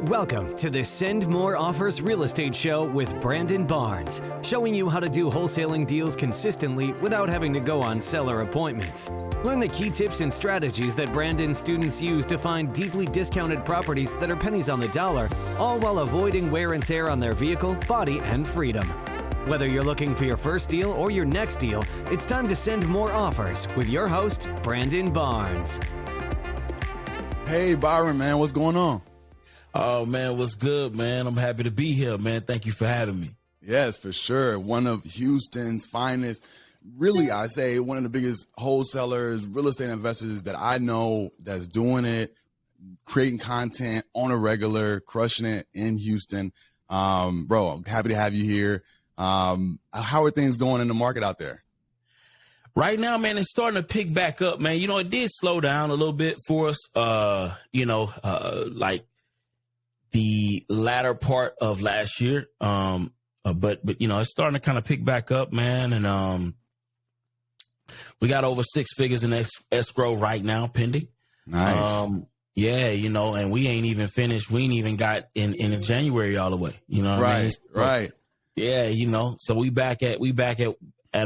Welcome to the Send More Offers Real Estate Show with Brandon Barnes, showing you how to do wholesaling deals consistently without having to go on seller appointments. Learn the key tips and strategies that Brandon's students use to find deeply discounted properties that are pennies on the dollar, all while avoiding wear and tear on their vehicle, body, and freedom. Whether you're looking for your first deal or your next deal, it's time to send more offers with your host, Brandon Barnes. Hey, Byron, man, what's going on? Oh, man, what's good, man? I'm happy to be here, man. Thank you for having me. Yes, for sure. One of Houston's finest, really, I say one of the biggest wholesalers, real estate investors that I know that's doing it, creating content on a regular, crushing it in Houston. Bro, I'm happy to have you here. How are things going in the market out there? Right now, man, it's starting to pick back up, man. You know, it did slow down a little bit for us, like the latter part of last year. But you know, it's starting to kind of pick back up, man. And we got over 6 figures in escrow right now pending. Nice. Yeah, you know, and we ain't even finished. We ain't even got in January all the way. You know what I mean? Right. Yeah, you know, so we back at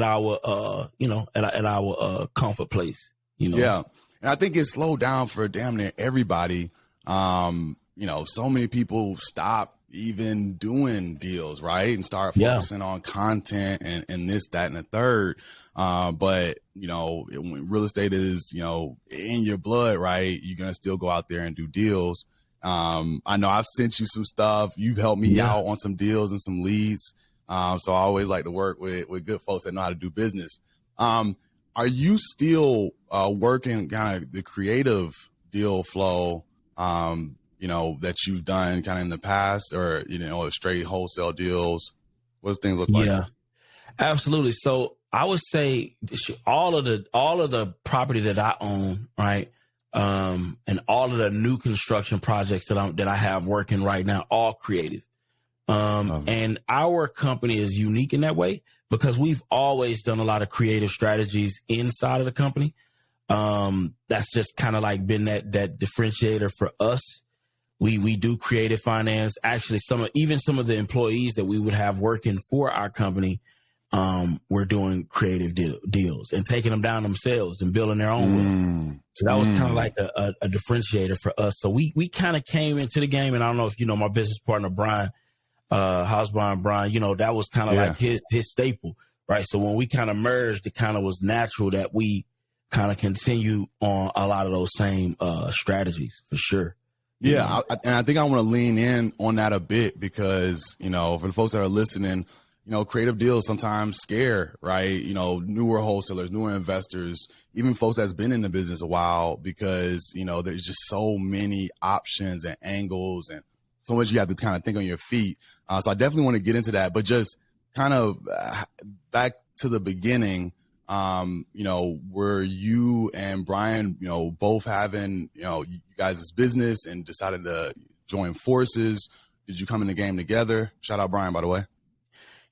our at our comfort place, you know. Yeah. And I think it slowed down for damn near everybody. You know, so many people stop even doing deals, right? And start focusing on content and this, that, and the third. But, you know, when real estate is, you know, in your blood, right, you're going to still go out there and do deals. I know I've sent you some stuff. You've helped me out on some deals and some leads. So I always like to work with good folks that know how to do business. Are you still working kind of the creative deal flow, you know, that you've done kind of in the past, or, you know, straight wholesale deals? What's things look like? Yeah, absolutely. So I would say all of the property that I own, right, and all of the new construction projects that I have working right now, all creative. And our company is unique in that way because we've always done a lot of creative strategies inside of the company. That's just kind of like been that differentiator for us. We do creative finance. Actually, some of the employees that we would have working for our company, we're doing creative deals and taking them down themselves and building their own with them. So that was kind of like a differentiator for us. So we kind of came into the game, and I don't know if you know my business partner, Brian, Brian, you know, that was kind of like his staple, right? So when we kind of merged, it kind of was natural that we kind of continue on a lot of those same strategies for sure. Yeah, and I think I want to lean in on that a bit because, you know, for the folks that are listening, you know, creative deals sometimes scare, right? You know, newer wholesalers, newer investors, even folks that's been in the business a while, because, you know, there's just so many options and angles and so much you have to kind of think on your feet. So I definitely want to get into that, but just kind of back to the beginning, you know, were you and Brian, you know, both having, you know, you guys' business and decided to join forces? Did you come in the game together? Shout out Brian, by the way.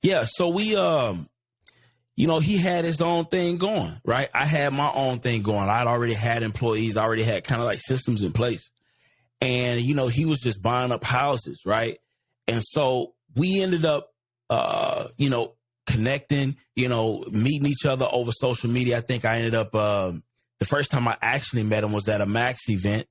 Yeah. So we, you know, he had his own thing going, right? I had my own thing going. I'd already had employees. I already had kind of like systems in place. And, you know, he was just buying up houses, right? And so we ended up, you know, connecting, you know, meeting each other over social media. I think I ended up, the first time I actually met him was at a Max event.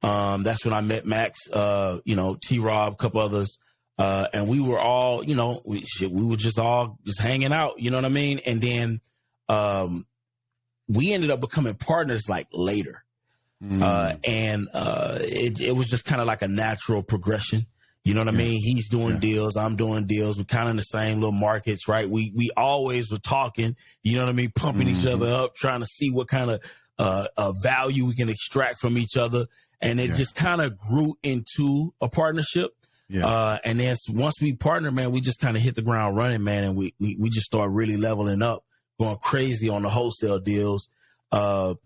That's when I met Max, you know, T-Rob, a couple others. And we were all, you know, we were just all just hanging out, you know what I mean? And then we ended up becoming partners like later. It was just kind of like a natural progression. You know what I mean? He's doing deals. I'm doing deals. We're kind of in the same little markets, right? We always were talking, you know what I mean? Pumping each other up, trying to see what kind of value we can extract from each other. And it just kind of grew into a partnership. And then once we partnered, man, we just kind of hit the ground running, man. And we just started really leveling up, going crazy on the wholesale deals. You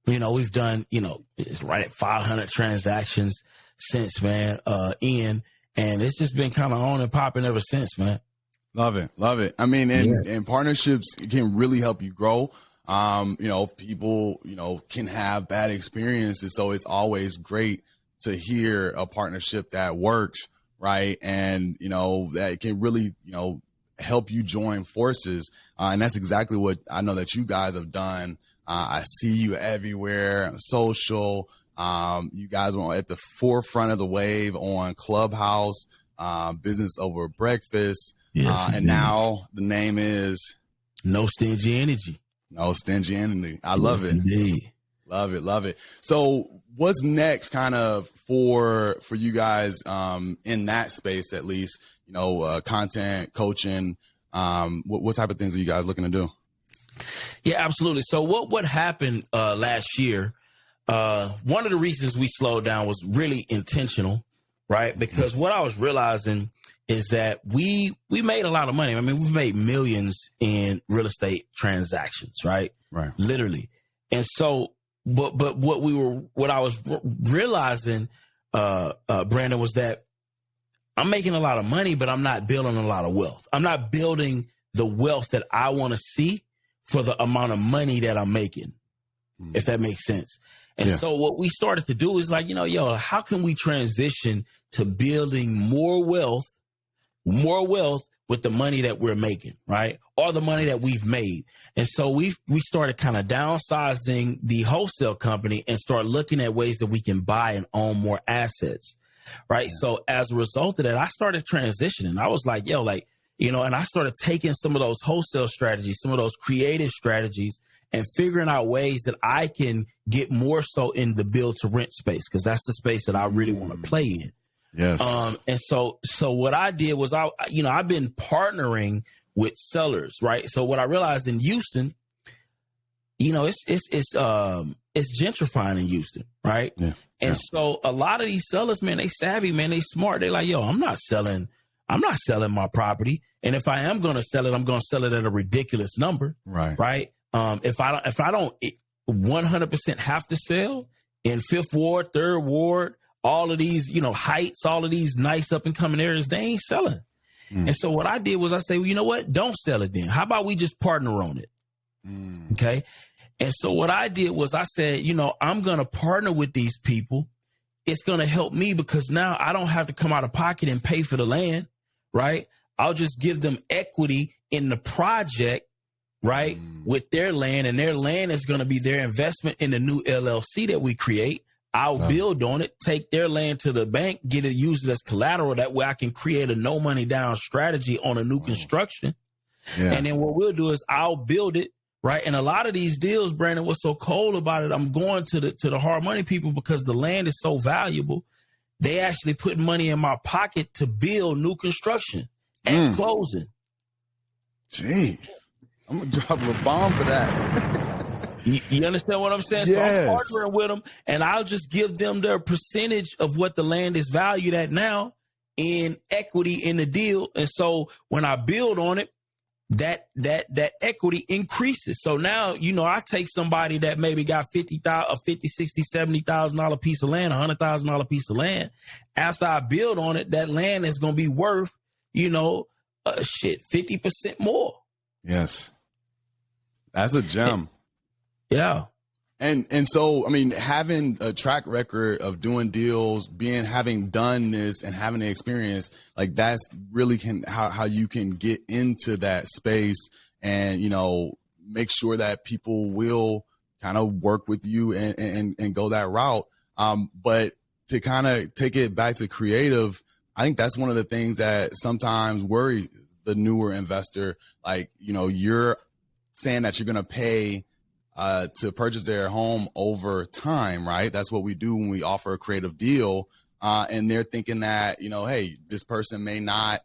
know, we've done, you know, it's right at 500 transactions since, man, and it's just been kind of on and popping ever since, man. Love it. Love it. I mean, and partnerships can really help you grow. You know, people, you know, can have bad experiences. So it's always great to hear a partnership that works, right? And, that can really, help you join forces. And that's exactly what I know that you guys have done. I see you everywhere on social. You guys were at the forefront of the wave on Clubhouse, Business Over Breakfast. Yes, and now the name is No Stingy Energy. No Stingy Energy. I love it. Indeed. Love it. Love it. So what's next kind of for you guys in that space, at least, content, coaching, what type of things are you guys looking to do? Yeah, absolutely. So what happened last year, one of the reasons we slowed down was really intentional, right? Because what I was realizing is that we made a lot of money. I mean, we've made millions in real estate transactions, right? Right. Literally. And so, but what I was realizing, Brandon, was that I'm making a lot of money, but I'm not building a lot of wealth. I'm not building the wealth that I want to see for the amount of money that I'm making, if that makes sense. And so what we started to do is like, how can we transition to building more wealth with the money that we're making, right? Or the money that we've made. And so we started kind of downsizing the wholesale company and start looking at ways that we can buy and own more assets, right? Yeah. So as a result of that, I started transitioning. I was like, and I started taking some of those wholesale strategies, some of those creative strategies, and figuring out ways that I can get more so in the build to rent space, because that's the space that I really want to play in. Yes. And so what I did was I've been partnering with sellers, right? So what I realized in Houston, it's gentrifying in Houston, right? Yeah. And so a lot of these sellers, man, they savvy, man, they smart. They're like, I'm not selling my property. And if I am going to sell it, I'm going to sell it at a ridiculous number. Right. Right. If I don't 100% have to sell in 5th Ward, 3rd Ward, all of these, Heights, all of these nice up and coming areas, they ain't selling. And so what I did was I say, well, you know what? Don't sell it then. How about we just partner on it? Okay. And so what I did was I said, I'm going to partner with these people. It's going to help me because now I don't have to come out of pocket and pay for the land, right? I'll just give them equity in the project, right, with their land, and their land is going to be their investment in the new LLC that we create. I'll build on it, take their land to the bank, get it, use it as collateral. That way I can create a no money down strategy on a new construction. Yeah. And then what we'll do is I'll build it, right? And a lot of these deals, Brandon, what's so cold about it, I'm going to the hard money people because the land is so valuable. They actually put money in my pocket to build new construction and closing. Jeez, I'm going to drop a bomb for that. You understand what I'm saying? Yes. So I'm partnering with them, and I'll just give them their percentage of what the land is valued at now in equity in the deal. And so when I build on it, that equity increases. So now, I take somebody that maybe got $50,000, $60,000, $70,000 piece of land, $100,000 piece of land. After I build on it, that land is going to be worth, 50% more. Yes. That's a gem. Yeah. And so, I mean, having a track record of doing deals, having done this and having the experience, like that's really how you can get into that space and, make sure that people will kind of work with you and go that route. But to kind of take it back to creative, I think that's one of the things that sometimes worry the newer investor. Like, you're saying that you're going to pay to purchase their home over time, right? That's what we do when we offer a creative deal. And they're thinking that, hey, this person may not,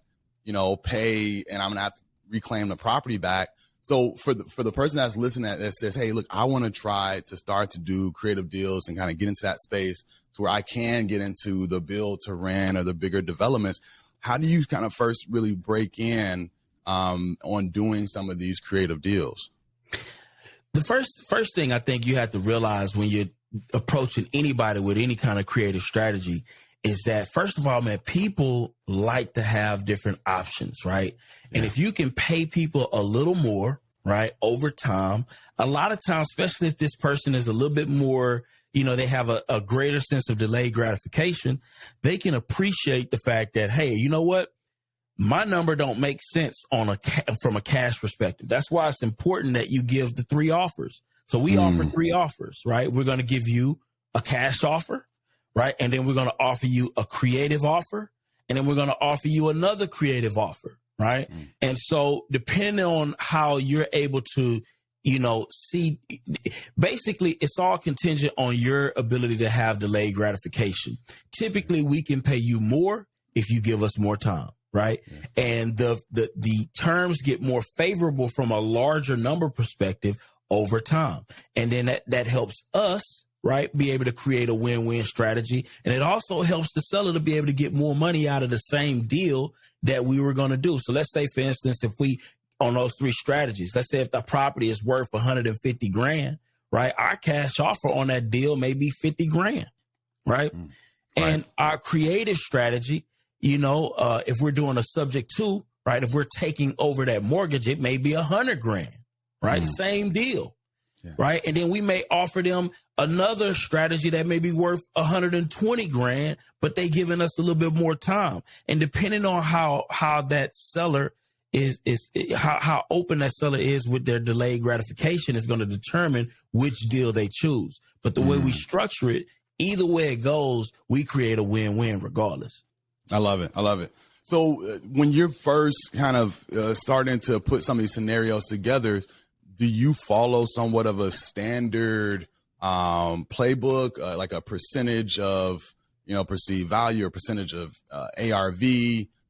pay and I'm going to have to reclaim the property back. So for the person that's listening that says, hey, look, I want to try to start to do creative deals and kind of get into that space to where I can get into the build to rent or the bigger developments. How do you kind of first really break in on doing some of these creative deals? The first thing I think you have to realize when you're approaching anybody with any kind of creative strategy is that, first of all, man, people like to have different options, right? Yeah. And if you can pay people a little more, right, over time, a lot of times, especially if this person is a little bit more, they have a greater sense of delayed gratification, they can appreciate the fact that, hey, you know what? My number don't make sense from a cash perspective. That's why it's important that you give the 3 offers. So we offer 3 offers, right? We're going to give you a cash offer, right? And then we're going to offer you a creative offer. And then we're going to offer you another creative offer, right? And so depending on how you're able to, see, basically it's all contingent on your ability to have delayed gratification. Typically we can pay you more if you give us more time, right? Yeah. And the terms get more favorable from a larger number perspective over time. And then that helps us, right, be able to create a win-win strategy. And it also helps the seller to be able to get more money out of the same deal that we were going to do. So let's say, for instance, if we, on those 3 strategies, let's say if the property is worth $150,000, right, our cash offer on that deal may be $50,000, right? And our creative strategy, if we're doing a subject to, right, if we're taking over that mortgage, it may be $100,000, right? Same deal. Yeah. Right. And then we may offer them another strategy that may be worth $120,000, but they giving us a little bit more time. And depending on how that seller is how open that seller is with their delayed gratification is going to determine which deal they choose. But the way we structure it, either way it goes, we create a win-win regardless. I love it. So when you're first kind of starting to put some of these scenarios together, do you follow somewhat of a standard playbook, like a percentage of, perceived value or percentage of ARV,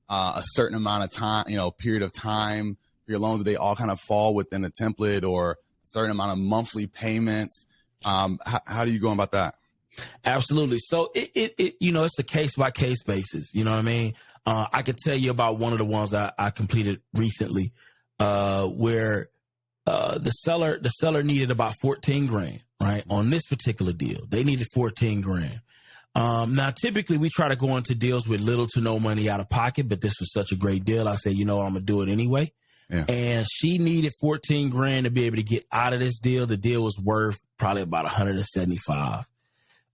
a certain amount of time, period of time for your loans? Do they all kind of fall within a template or a certain amount of monthly payments? How do you go about that? Absolutely. So it's a case by case basis. You know what I mean? I could tell you about one of the ones I completed recently, where the seller needed about $14,000, right? On this particular deal, they needed $14,000. Now, typically we try to go into deals with little to no money out of pocket, but this was such a great deal. I said, I'm going to do it anyway. Yeah. And she needed $14,000 to be able to get out of this deal. The deal was worth probably about $175.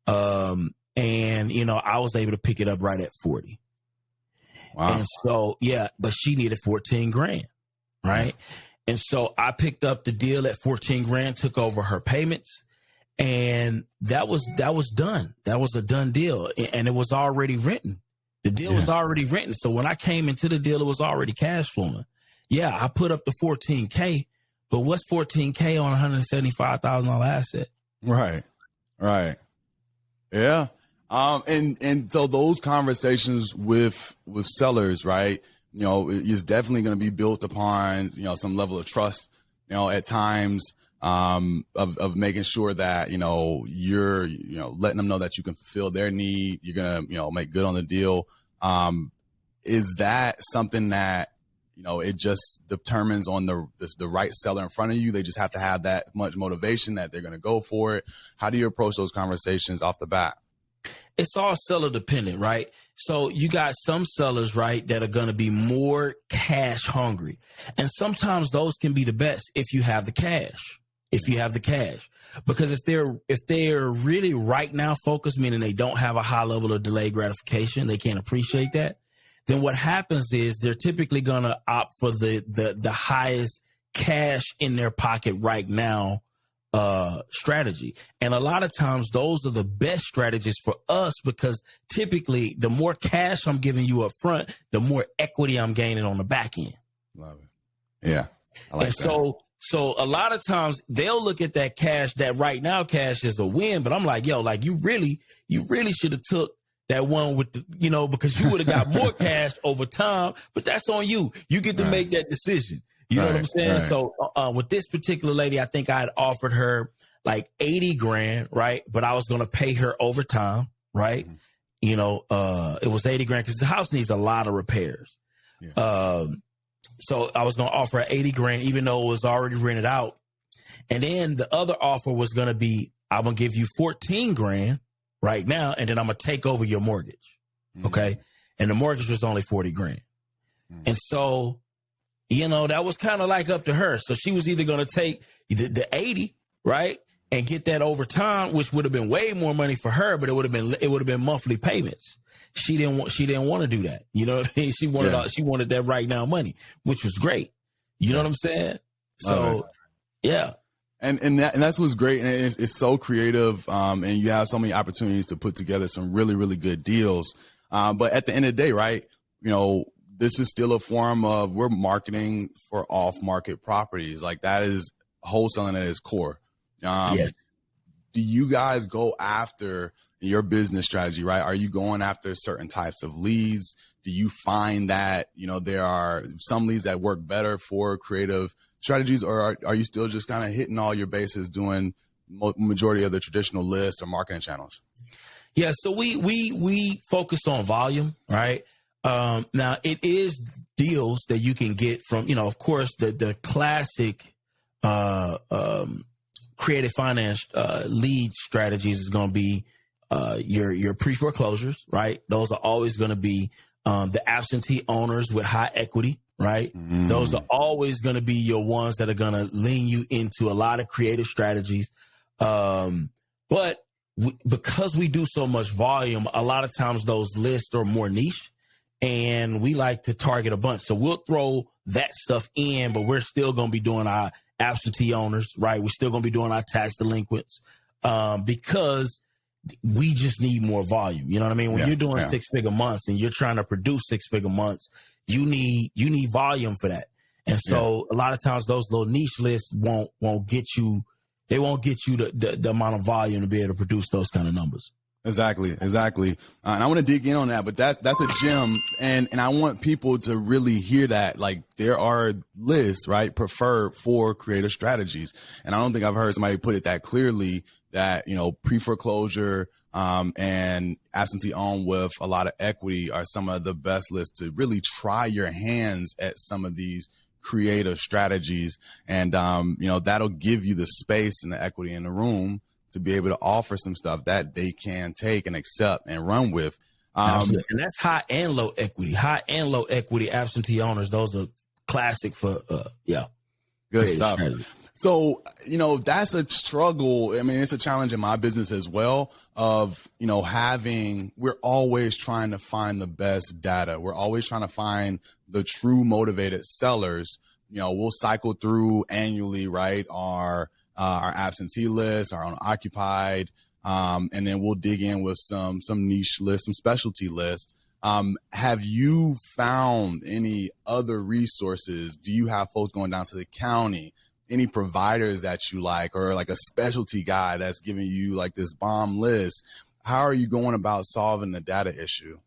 And I was able to pick it up right at 40. Wow. And so, but she needed $14,000, right? Yeah. And so I picked up the deal at $14,000, took over her payments, and that was done. That was a done deal, and it was already written. The deal was already written. So when I came into the deal, it was already cash flowing. Yeah, I put up the $14,000, but what's $14,000 on a $175,000 asset? Right. Yeah. And so those conversations with sellers, right, is definitely going to be built upon, some level of trust, at times, of making sure that, you're, letting them know that you can fulfill their need. You're going to, make good on the deal. Is that something that, it just determines on the right seller in front of you? They just have to have that much motivation that they're going to go for it. How do you approach those conversations off the bat? It's all seller dependent, right? So you got some sellers, right, that are going to be more cash hungry. And sometimes those can be the best if you have the cash. Because if they're really right now focused, meaning they don't have a high level of delayed gratification, they can't appreciate that, then what happens is they're typically going to opt for the highest cash in their pocket right now strategy. And a lot of times those are the best strategies for us, because typically the more cash I'm giving you up front, the more equity I'm gaining on the back end. Love it. Yeah. I like that. So a lot of times they'll look at that cash, that right now cash is a win, but I'm like, you really should have took that one with the, because you would have got more cash over time, but that's on you. You get to make that decision. You know what I'm saying? Right. So with this particular lady, I think I had offered her like $80,000, right? But I was going to pay her over time, right? Mm-hmm. It was $80,000 because the house needs a lot of repairs. Yeah. So I was going to offer her $80,000, even though it was already rented out. And then the other offer was going to be, I'm going to give you $14,000 right now, and then I'm going to take over your mortgage. Mm-hmm. Okay. And the mortgage was only $40,000. Mm-hmm. And so, that was kind of like up to her. So she was either going to take the 80, right? and get that over time, which would have been way more money for her, but it would have been monthly payments. She didn't want to do that. You know what I mean? She wanted that right now money, which was great. You know what I'm saying? So, yeah. And that's what's great. And it's so creative. And you have so many opportunities to put together some really, really good deals. But at the end of the day, right, you know, this is still a form of, we're marketing for off market properties. Like, that is wholesaling at its core. Yes. Do you guys go after your business strategy, right? Are you going after certain types of leads? Do you find that, you know, there are some leads that work better for creative strategies, or are you still just kind of hitting all your bases doing majority of the traditional list or marketing channels? Yeah. So we focus on volume, right? Now it is deals that you can get from, you know, of course, the classic, creative finance, lead strategies is going to be, your pre-foreclosures, right? Those are always going to be, the absentee owners with high equity, right? Those are always going to be your ones that are going to lean you into a lot of creative strategies. But because we do so much volume, a lot of times those lists are more niche, and we like to target a bunch. So we'll throw that stuff in, but we're still going to be doing our absentee owners, right? We're still going to be doing our tax delinquents, because we just need more volume. You know what I mean? When you're doing 6-figure months and you're trying to produce 6-figure months, you need volume for that. And so a lot of times those little niche lists won't get you the amount of volume to be able to produce those kind of numbers. Exactly. And I want to dig in on that, but that's a gem. And I want people to really hear that. Like, there are lists, right, preferred for creative strategies. And I don't think I've heard somebody put it that clearly, that, you know, pre-foreclosure, and absentee owned with a lot of equity are some of the best lists to really try your hands at some of these creative strategies. And, you know, that'll give you the space and the equity in the room to be able to offer some stuff that they can take and accept and run with. And that's high and low equity absentee owners. Those are classic for, good stuff. Strategy. So, you know, that's a struggle. I mean, it's a challenge in my business as well of, you know, we're always trying to find the best data. We're always trying to find the true motivated sellers. You know, we'll cycle through annually, right, our absentee list, our unoccupied, and then we'll dig in with some niche lists, some specialty lists. Have you found any other resources? Do you have folks going down to the county? Any providers that you like, or like a specialty guy that's giving you like this bomb list? How are you going about solving the data issue?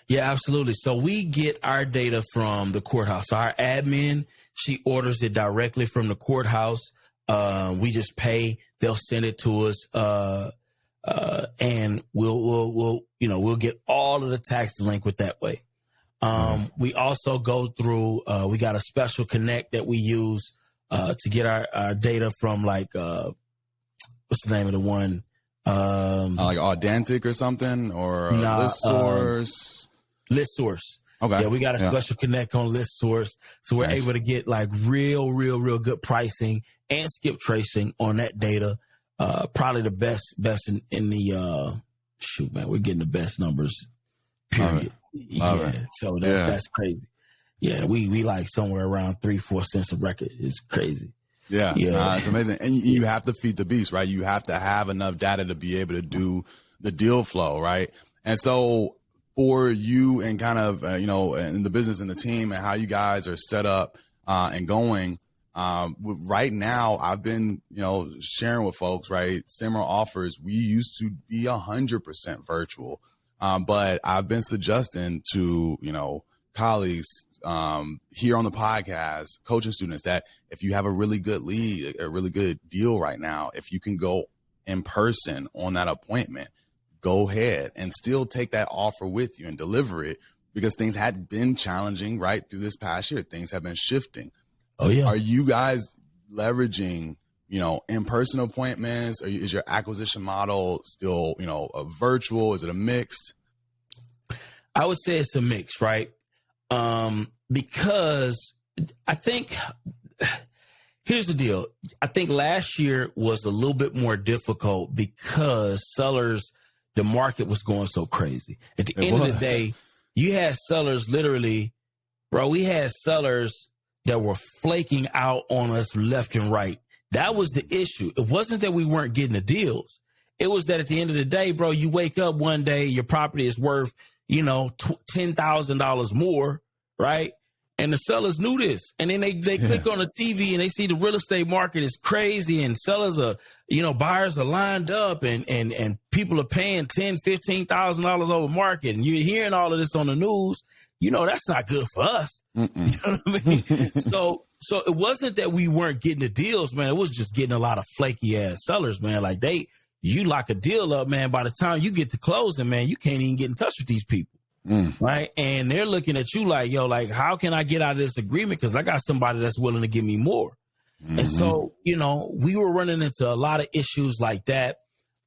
Yeah, absolutely. So we get our data from the courthouse. Our admin, she orders it directly from the courthouse. We just pay, they'll send it to us. And we'll get all of the tax delinquent that way. We also go through, we got a special connect that we use, to get our data from, like, what's the name of the one? Like Authentic or something, or ListSource? ListSource. Okay. Yeah, we got a special connect on ListSource. So we're able to get like real good pricing and skip tracing on that data. Probably the best in the, shoot, man, we're getting the best numbers, period. So that's crazy. Yeah, we like somewhere around 3-4 cents a record. It's crazy. Yeah. It's amazing. And you have to feed the beast, right? You have to have enough data to be able to do the deal flow, right? And so for you and kind of, in the business and the team and how you guys are set up and going, right now, I've been, sharing with folks, right? Similar offers. We used to be 100% virtual, but I've been suggesting to, colleagues here on the podcast, coaching students, that if you have a really good lead, a really good deal right now, if you can go in person on that appointment, go ahead and still take that offer with you and deliver it, because things had been challenging right through this past year. Things have been shifting. Oh, yeah. Are you guys leveraging, in-person appointments? Or is your acquisition model still, a virtual? Is it a mixed? I would say it's a mix, right? Because I think Here's the deal. I think last year was a little bit more difficult because the market was going so crazy. At the end of the day, you had sellers literally, bro, we had sellers that were flaking out on us left and right. That was the issue. It wasn't that we weren't getting the deals. It was that at the end of the day, bro, you wake up one day, your property is worth, $10,000 more, right? And the sellers knew this. And then they click on the TV and they see the real estate market is crazy and sellers are, buyers are lined up and people are paying $10,000, $15,000 over market. And you're hearing all of this on the news. That's not good for us. You know what I mean? So it wasn't that we weren't getting the deals, man. It was just getting a lot of flaky ass sellers, man. Like you lock a deal up, man. By the time you get to closing, man, you can't even get in touch with these people. Right. And they're looking at you like, how can I get out of this agreement? Because I got somebody that's willing to give me more. And so, we were running into a lot of issues like that.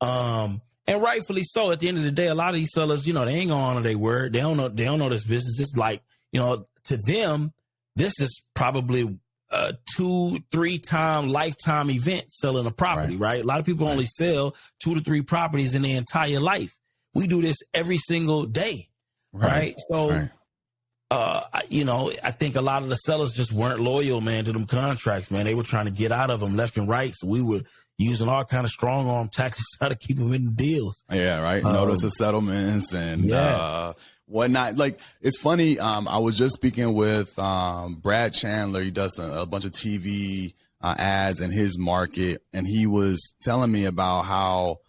And rightfully so. At the end of the day, a lot of these sellers, they ain't gonna honor their word. They don't know this business. It's like, to them, this is probably a 2-3 time lifetime event selling a property, right? A lot of people only sell 2 to 3 properties in their entire life. We do this every single day. Right. So, I think a lot of the sellers just weren't loyal, man, to them contracts, man. They were trying to get out of them left and right. So we were using all kind of strong arm tactics to try to keep them in the deals. Yeah. Right. Notice of settlements and whatnot. Like, it's funny. I was just speaking with Brad Chandler. He does a bunch of TV ads in his market. And he was telling me about how,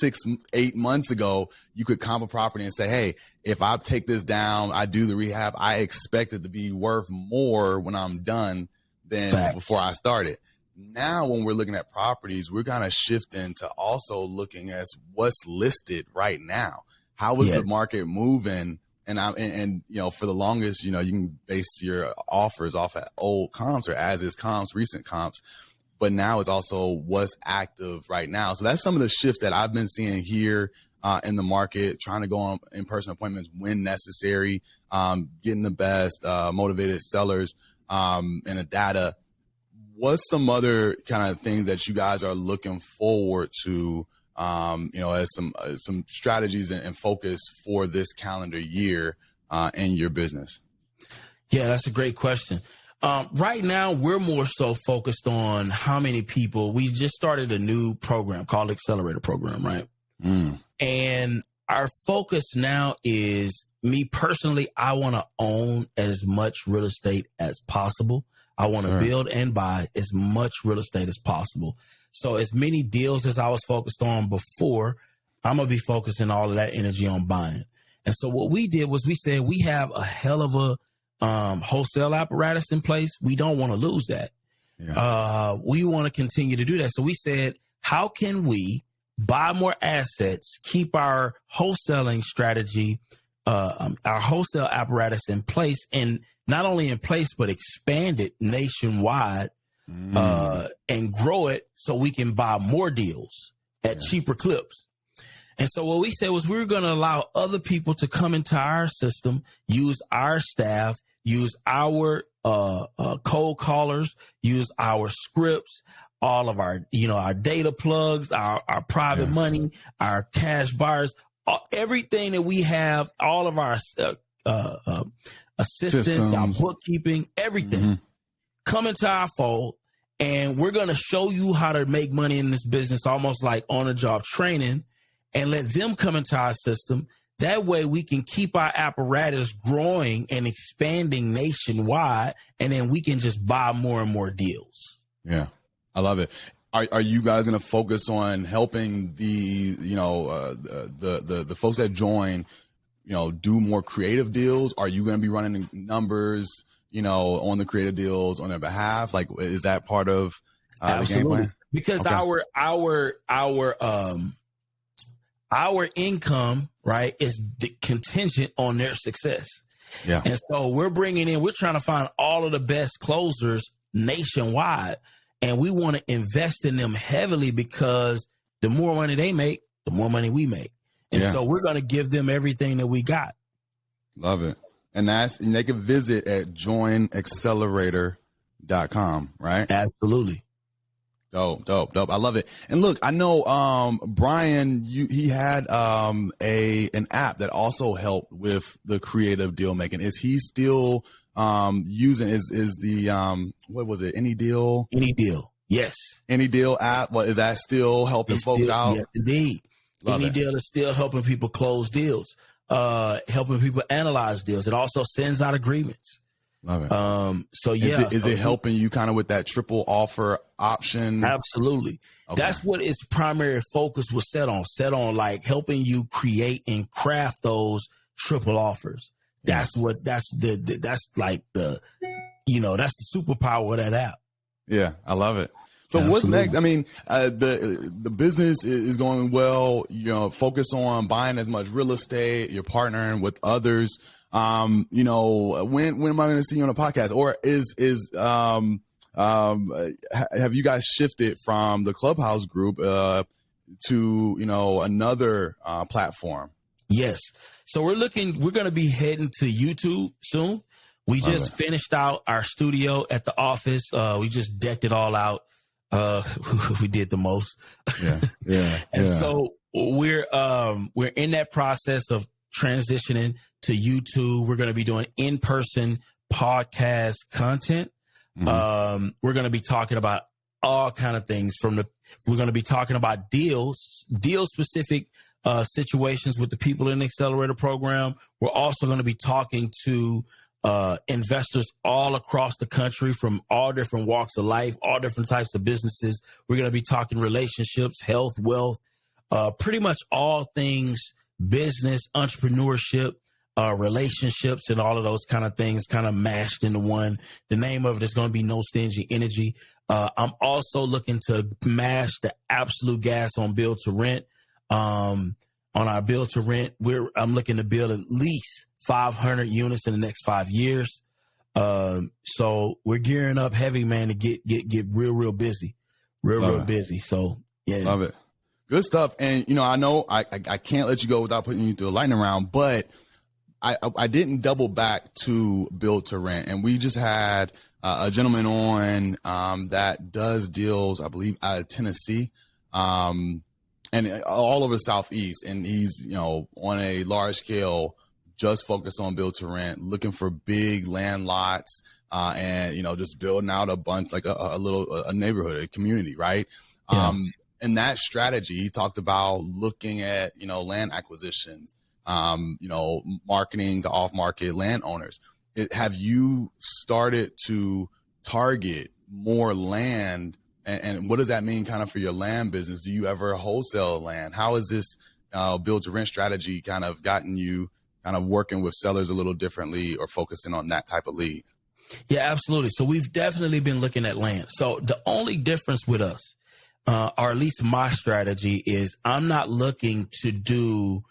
6-8 months ago, you could comp a property and say, hey, if I take this down, I do the rehab, I expect it to be worth more when I'm done than before I started. Now, when we're looking at properties, we're kind of shifting to also looking at what's listed right now. How is the market moving? And for the longest, you can base your offers off at old comps or as is comps, recent comps. But now it's also what's active right now. So that's some of the shift that I've been seeing here in the market, trying to go on in-person appointments when necessary, getting the best motivated sellers and the data. What's some other kind of things that you guys are looking forward to, as some strategies and focus for this calendar year in your business? Yeah, that's a great question. Right now, we're more so focused on how many people. We just started a new program called Accelerator Program, right? And our focus now is, me personally, I want to own as much real estate as possible. I want to build and buy as much real estate as possible. So as many deals as I was focused on before, I'm going to be focusing all of that energy on buying. And so what we did was we said we have a hell of a wholesale apparatus in place. We don't want to lose that. We want to continue to do that. So we said, how can we buy more assets, keep our wholesaling strategy, our wholesale apparatus in place, and not only in place, but expand it nationwide and grow it so we can buy more deals at cheaper clips. And so what we said was we were going to allow other people to come into our system, use our staff, use our cold callers, use our scripts, all of our, our data plugs, our private money, our cash buyers, everything that we have, all of our assistants, systems, our bookkeeping, everything come into our fold. And we're going to show you how to make money in this business, almost like on-the-job training, and let them come into our system. That way we can keep our apparatus growing and expanding nationwide, and then we can just buy more and more deals. Yeah, I love it. Are you guys going to focus on helping the folks that join, do more creative deals? Are you going to be running numbers, on the creative deals on their behalf? Like, is that part of the game plan? Because our income, right, is contingent on their success. Yeah. And so we're trying to find all of the best closers nationwide. And we want to invest in them heavily because the more money they make, the more money we make. And so we're going to give them everything that we got. Love it. And they can visit at joinaccelerator.com. right? Absolutely. Dope. I love it. And look, I know Brian, he had an app that also helped with the creative deal making. Is he still using is the what was it? Any Deal? Any Deal. Yes. Any Deal app. What is that still helping folks out? Yes, indeed. Any Deal is still helping people close deals, helping people analyze deals. It also sends out agreements. Love it. So yeah, is it helping you kind of with that triple offer option? Absolutely. Okay. That's what its primary focus was set on like helping you create and craft those triple offers. That's that's like the superpower of that app. Yeah, I love it. So Absolutely. What's next? I mean, the business is going well. Focus on buying as much real estate. You're partnering with others. When am I going to see you on a podcast? Or have you guys shifted from the Clubhouse group to another platform? Yes. So we're going to be heading to YouTube soon. We just finished out our studio at the office. We just decked it all out. We did the most. Yeah. And so we're in that process of transitioning to YouTube. We're going to be doing in-person podcast content. Mm-hmm. We're going to be talking about all kind of things we're going to be talking about deal specific situations with the people in the accelerator program. We're also going to be talking to investors all across the country from all different walks of life, all different types of businesses. We're going to be talking relationships, health, wealth, pretty much all things business, entrepreneurship, relationships, and all of those kind of things kind of mashed into one. The name of it is going to be No Stingy Energy. I'm also looking to mash the absolute gas on build to rent. On our build to rent, I'm looking to build at least 500 units in the next 5 years. So we're gearing up heavy, man, to get real busy, real busy. So yeah, love it. Good stuff. And, I know I can't let you go without putting you through a lightning round, but I didn't double back to build to rent. And we just had a gentleman on that does deals, I believe, out of Tennessee and all over the Southeast. And he's, on a large scale, just focused on build to rent, looking for big land lots and, just building out a bunch, like a neighborhood, a community, right? Yeah. And that strategy, he talked about looking at, land acquisitions, marketing to off-market landowners. Have you started to target more land? And what does that mean kind of for your land business? Do you ever wholesale land? How has this build to rent strategy kind of gotten you kind of working with sellers a little differently or focusing on that type of lead? Yeah, absolutely. So we've definitely been looking at land. So the only difference with us, or at least my strategy, is I'm not looking to do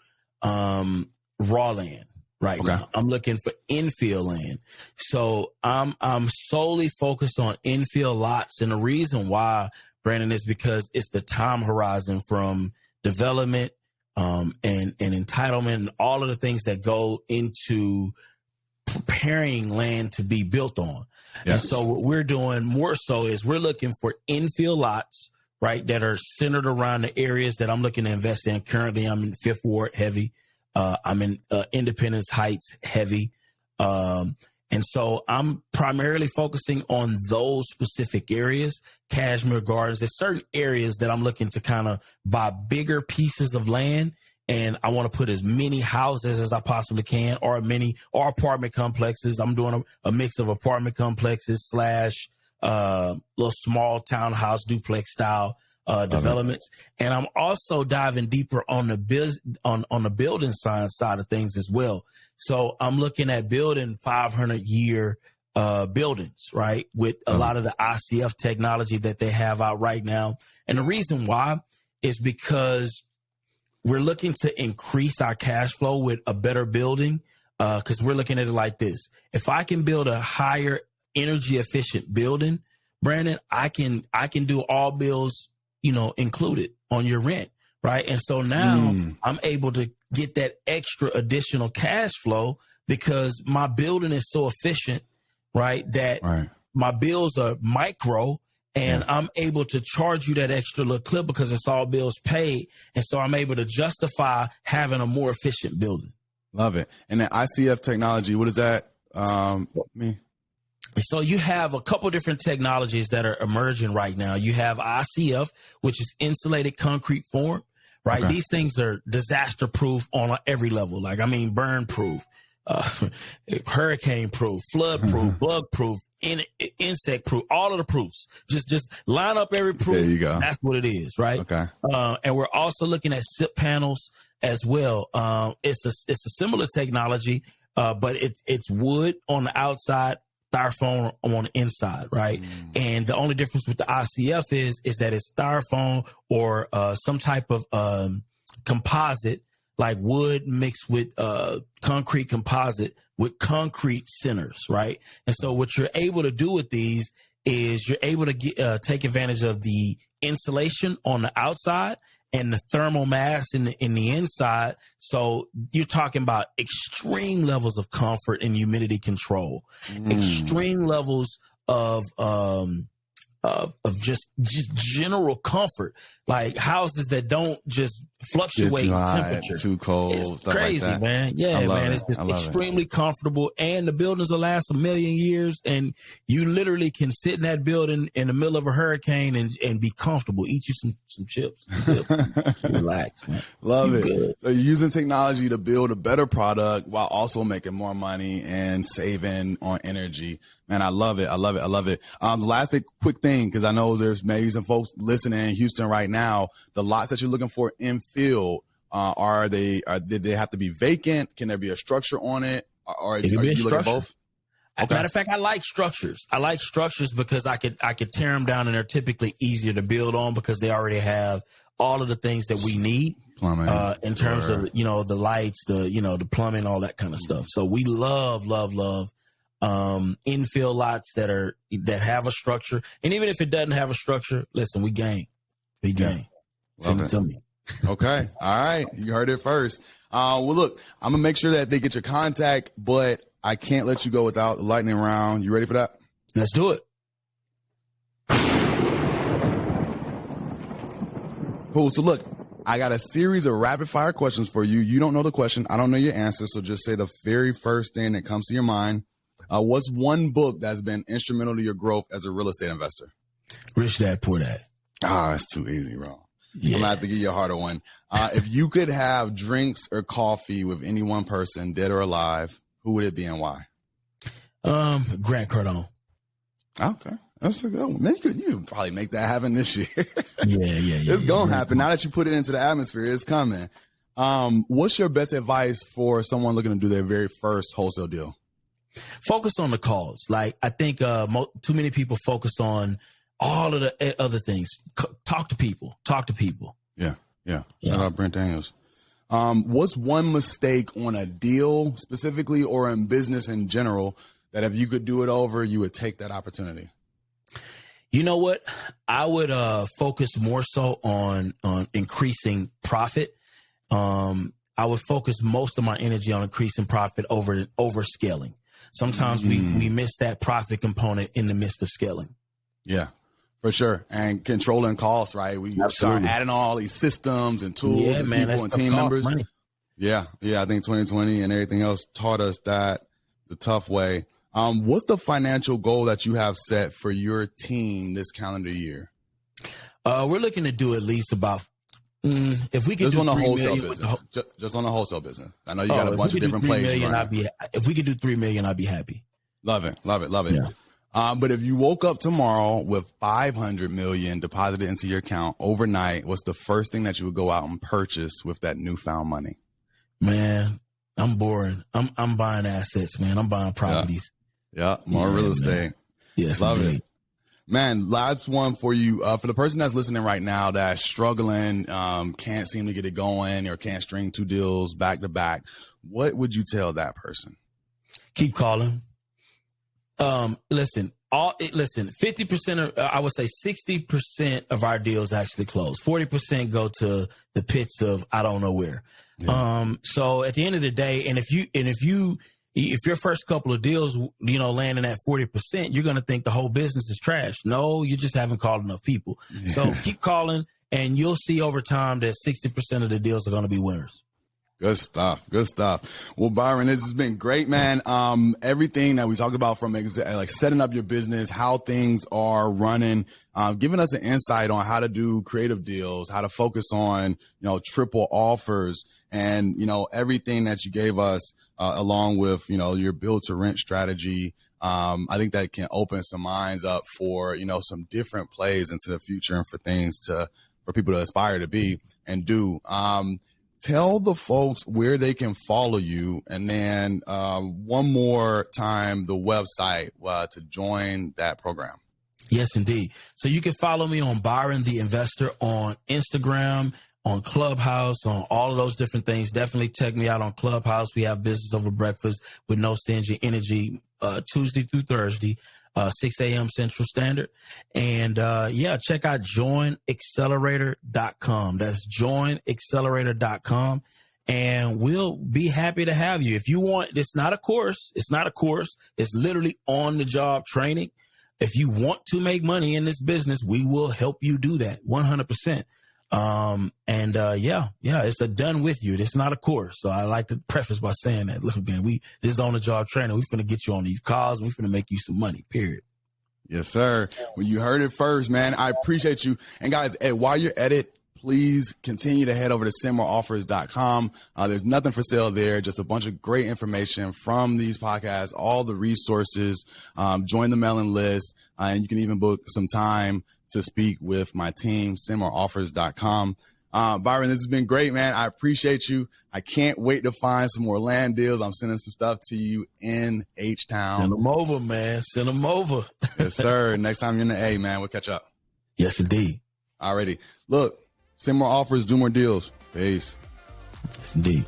raw land right now. I'm looking for infill land. So I'm solely focused on infill lots. And the reason why, Brandon, is because it's the time horizon from development and entitlement and all of the things that go into preparing land to be built on. Yes. And so what we're doing more so is we're looking for infill lots, right, that are centered around the areas that I'm looking to invest in. Currently, I'm in Fifth Ward heavy. I'm in Independence Heights heavy. And so I'm primarily focusing on those specific areas, Cashmere Gardens. There's certain areas that I'm looking to kind of buy bigger pieces of land, and I want to put as many houses as I possibly can, or apartment complexes. I'm doing a mix of apartment complexes / little small townhouse duplex style developments. And I'm also diving deeper on the building side of things as well. So I'm looking at building 500-year buildings, right, with a lot of the ICF technology that they have out right now. And the reason why is because we're looking to increase our cash flow with a better building, because we're looking at it like this. If I can build a higher energy efficient building, Brandon, I can do all bills, included on your rent, right? And so now I'm able to get that extra additional cash flow because my building is so efficient, right, that my bills are micro, and I'm able to charge you that extra little clip because it's all bills paid. And so I'm able to justify having a more efficient building. Love it. And the ICF technology, what does that mean? So you have a couple different technologies that are emerging right now. You have ICF, which is insulated concrete form, right? Okay. These things are disaster proof on every level. Like, I mean, burn proof, hurricane proof, flood proof, bug proof, insect proof, all of the proofs. Just line up every proof. There you go. That's what it is, right? Okay. And we're also looking at SIP panels as well. It's a similar technology, but it's wood on the outside, styrofoam on the inside, right? And the only difference with the ICF is that it's styrofoam or some type of composite, like wood mixed with concrete composite with concrete centers, right? And so what you're able to do with these is you're able to take advantage of the insulation on the outside and the thermal mass in the inside. So you're talking about extreme levels of comfort and humidity control, extreme levels of just general comfort, like houses that don't just fluctuate in temperature. Too cold. It's crazy, like man. Yeah, man. It's just extremely comfortable, and the buildings will last 1,000,000 years. And you literally can sit in that building in the middle of a hurricane and be comfortable. Eat you some chips. Relax, man. Love it. Good. So you're using technology to build a better product while also making more money and saving on energy. Man, I love it. I love it. I love it. The last quick thing, because I know there's maybe some folks listening in Houston right now. The lots that you're looking for in field, did they have to be vacant? Can there be a structure on it? Or it can be a structure. Both? Okay. Matter of fact, I like structures. I like structures because I could tear them down, and they're typically easier to build on because they already have all of the things that we need. Plumbing, in terms of the lights, the plumbing, all that kind of stuff. So we love infill lots that have a structure. And even if it doesn't have a structure, listen, we game. Send it to me. Okay. All right. You heard it first. Well, look, I'm going to make sure that they get your contact, but I can't let you go without the lightning round. You ready for that? Let's do it. Cool. So look, I got a series of rapid fire questions for you. You don't know the question. I don't know your answer. So just say the very first thing that comes to your mind. What's one book that's been instrumental to your growth as a real estate investor? Rich Dad, Poor Dad. That's too easy, bro. Yeah. I'm going to have to give you a harder one. If you could have drinks or coffee with any one person, dead or alive, who would it be and why? Grant Cardone. Okay. That's a good one. Man, you could probably make that happen this year. Yeah. It's going to happen. Now that you put it into the atmosphere, it's coming. What's your best advice for someone looking to do their very first wholesale deal? Focus on the cause. Like, I think too many people focus on all of the other things. Talk to people. Yeah. Shout out Brent Daniels. What's one mistake on a deal specifically or in business in general that if you could do it over, you would take that opportunity? You know what? I would focus more so on increasing profit. I would focus most of my energy on increasing profit over scaling. Sometimes we miss that profit component in the midst of scaling. Yeah, for sure. And controlling costs, right? We start adding all these systems and tools and people and team members. Money. Yeah. I think 2020 and everything else taught us that the tough way. What's the financial goal that you have set for your team this calendar year? We're looking to do at least about if we could just do on the wholesale million business. Just on the wholesale business. I know you got a bunch of different plays. If we could do $3 million, I'd be happy. Love it. Yeah. But if you woke up tomorrow with $500 million deposited into your account overnight, what's the first thing that you would go out and purchase with that newfound money? Man, I'm boring. I'm buying assets, man. I'm buying properties. Yeah, more real estate. Man. Yes, love indeed. it. Man, last one for you. For the person that's listening right now that's struggling, can't seem to get it going or can't string two deals back to back, what would you tell that person? Keep calling. Listen, 50% I would say 60% of our deals actually close. 40% go to the pits of I don't know where. Yeah. So at the end of the day, and if you if your first couple of deals, landing at 40%, you're going to think the whole business is trash. No, you just haven't called enough people. Yeah. So keep calling, and you'll see over time that 60% of the deals are going to be winners. Good stuff. Good stuff. Well, Byron, this has been great, man. Everything that we talked about, from like setting up your business, how things are running, giving us an insight on how to do creative deals, how to focus on, triple offers, and, everything that you gave us, along with, your build to rent strategy. I think that can open some minds up for, some different plays into the future, and for people to aspire to be and do. Tell the folks where they can follow you, and then one more time, the website to join that program. Yes, indeed. So you can follow me on Byron the Investor on Instagram, on Clubhouse, on all of those different things. Definitely check me out on Clubhouse. We have Business Over Breakfast with No Stingy Energy Tuesday through Thursday. 6 a.m. Central Standard. And check out joinaccelerator.com. That's joinaccelerator.com. And we'll be happy to have you. If you want, it's not a course. It's literally on the job training. If you want to make money in this business, we will help you do that 100%. It's a done with you. It's not a course. So I like to preface by saying that, look, man, this is on the job training. We're finna get you on these calls. We're finna make you some money, period. Yes, sir. Well, you heard it first, man. I appreciate you. And guys, while you're at it, please continue to head over to sendmoreoffers.com. There's nothing for sale there. Just a bunch of great information from these podcasts, all the resources. Join the mailing list, and you can even book some time to speak with my team, sendmoreoffers.com. Byron, this has been great, man. I appreciate you. I can't wait to find some more land deals. I'm sending some stuff to you in H-Town. Send them over, man. Send them over. Yes, sir. Next time you're in the A, man, we'll catch up. Yes, indeed. Alrighty. Look, send more offers, do more deals. Peace. Yes, indeed.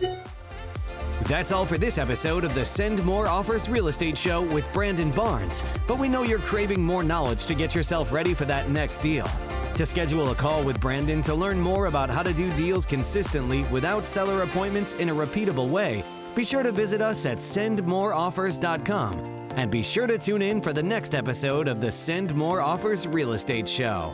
That's all for this episode of the Send More Offers Real Estate Show with Brandon Barnes. But we know you're craving more knowledge to get yourself ready for that next deal. To schedule a call with Brandon to learn more about how to do deals consistently without seller appointments in a repeatable way, be sure to visit us at sendmoreoffers.com. And be sure to tune in for the next episode of the Send More Offers Real Estate Show.